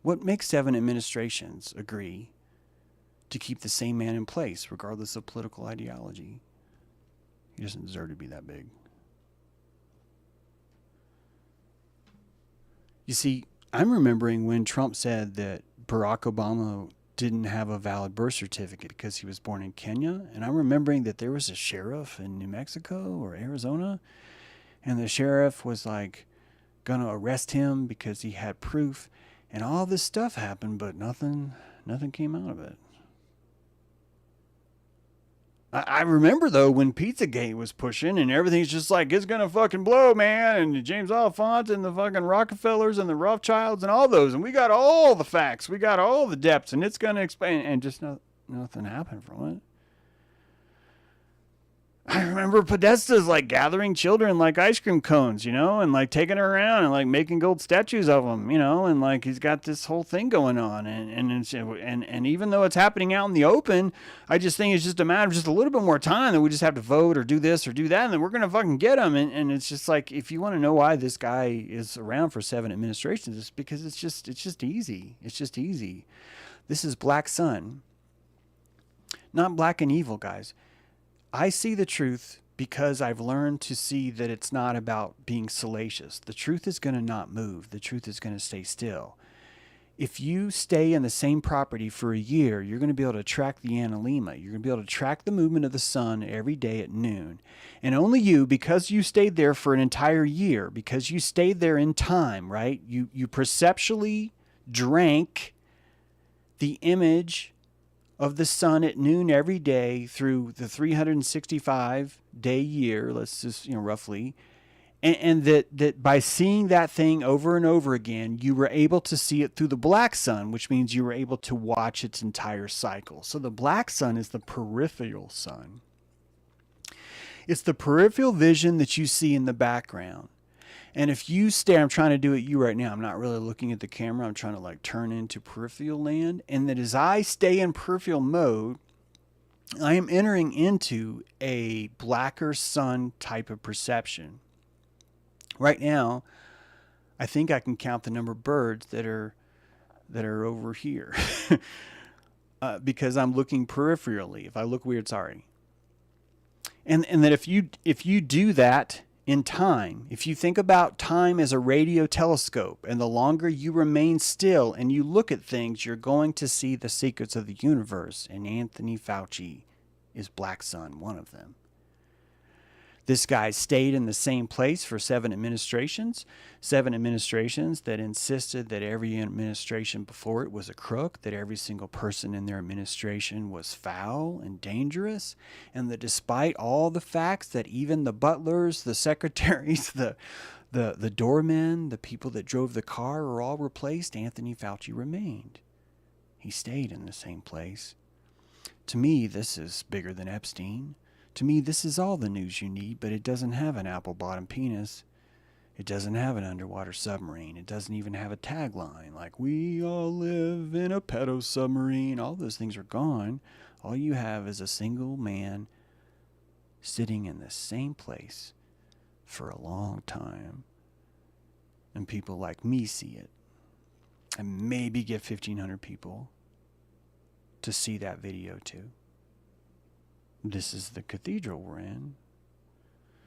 What makes 7 administrations agree to keep the same man in place, regardless of political ideology? He doesn't deserve to be that big. You see, I'm remembering when Trump said that Barack Obama didn't have a valid birth certificate because he was born in Kenya. And I'm remembering that there was a sheriff in New Mexico or Arizona, and the sheriff was like going to arrest him because he had proof. And all this stuff happened, but nothing came out of it. I remember, though, when Pizzagate was pushing and everything's just like, it's going to fucking blow, man. And James Oliphant and the fucking Rockefellers and the Rothschilds and all those. And we got all the facts. We got all the depths. And it's going to expand. And just nothing happened from it. I remember Podesta's like gathering children like ice cream cones, you know, and like taking her around and like making gold statues of them, you know, and like he's got this whole thing going on, and even though it's happening out in the open, I just think it's just a matter of just a little bit more time that we just have to vote or do this or do that, and then we're gonna fucking get him, and it's just like, if you want to know why this guy is around for 7 administrations, it's because it's just easy. It's just easy. This is Black Sun, not black and evil, guys. I see the truth because I've learned to see that it's not about being salacious. The truth is going to not move. The truth is going to stay still. If you stay in the same property for a year, you're going to be able to track the analemma. You're going to be able to track the movement of the sun every day at noon. And only you, because you stayed there for an entire year, because you stayed there in time, right? You perceptually drank the image of the sun at noon every day through the 365-day year, let's just, roughly, and that by seeing that thing over and over again, you were able to see it through the black sun, which means you were able to watch its entire cycle. So the black sun is the peripheral sun. It's the peripheral vision that you see in the background. And if you stay, I'm trying to do it you right now. I'm not really looking at the camera. I'm trying to like turn into peripheral land. And that as I stay in peripheral mode, I am entering into a blacker sun type of perception. Right now, I think I can count the number of birds that are over here because I'm looking peripherally. If I look weird, sorry. And that if you do that in time, if you think about time as a radio telescope, and the longer you remain still and you look at things, you're going to see the secrets of the universe. And Anthony Fauci is Black Sun, one of them. This guy stayed in the same place for 7 administrations that insisted that every administration before it was a crook, that every single person in their administration was foul and dangerous, and that despite all the facts that even the butlers, the secretaries, the doormen, the people that drove the car were all replaced, Anthony Fauci remained. He stayed in the same place. To me, this is bigger than Epstein. To me, this is all the news you need, but it doesn't have an apple-bottom penis. It doesn't have an underwater submarine. It doesn't even have a tagline like, we all live in a pedo submarine. All those things are gone. All you have is a single man sitting in the same place for a long time. And people like me see it. And maybe get 1,500 people to see that video too. This is the cathedral we're in.